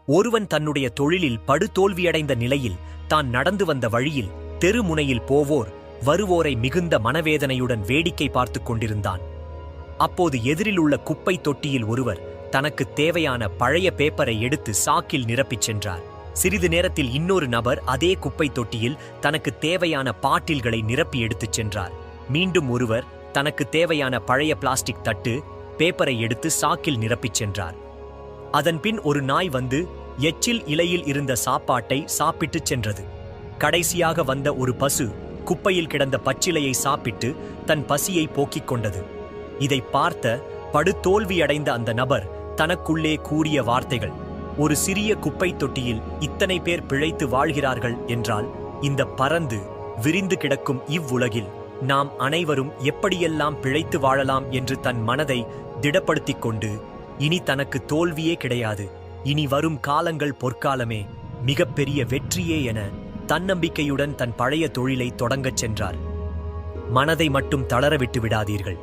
ஒருவன் தன்னுடைய தொழிலில் படுதோல்வியடைந்த நிலையில் தான் நடந்து வந்த வழியில் தெருமுனையில் போவோர் வருவோரை மிகுந்த மனவேதனையுடன் வேடிக்கை பார்த்துக் கொண்டிருந்தான். அப்போது எதிரில் உள்ள குப்பை தொட்டியில் ஒருவர் தனக்கு தேவையான பழைய பேப்பரை எடுத்து சாக்கில் நிரப்பிச் சென்றார். சிறிது நேரத்தில் இன்னொரு நபர் அதே குப்பை தொட்டியில் தனக்கு தேவையான பாட்டில்களை நிரப்பி எடுத்துச் சென்றார். மீண்டும் ஒருவர் தனக்கு தேவையான பழைய பிளாஸ்டிக் தட்டு பேப்பரை எடுத்து சாக்கில் நிரப்பிச் சென்றார். அதன்பின் ஒரு நாய் வந்து எச்சில் இலையில் இருந்த சாப்பாட்டை சாப்பிட்டுச் சென்றது. கடைசியாக வந்த ஒரு பசு குப்பையில் கிடந்த பச்சிலையை சாப்பிட்டு தன் பசியை போக்கிக் கொண்டது. இதை பார்த்த படுதோல்வியடைந்த அந்த நபர் தனக்குள்ளே கூறிய வார்த்தைகள், ஒரு சிறிய குப்பை தொட்டியில் இத்தனை பேர் பிழைத்து வாழ்கிறார்கள் என்றால் இந்த பரந்து விரிந்து கிடக்கும் இவ்வுலகில் நாம் அனைவரும் எப்படியெல்லாம் பிழைத்து வாழலாம் என்று தன் மனதை திடப்படுத்திக் கொண்டு இனி தனக்கு தோல்வியே கிடையாது, இனி வரும் காலங்கள் பொற்காலமே, மிகப்பெரிய வெற்றியே என தன்னம்பிக்கையுடன் தன் பழைய தொழிலை தொடங்கச் சென்றார். மனதை மட்டும் தளரவிட்டு விடாதீர்கள்.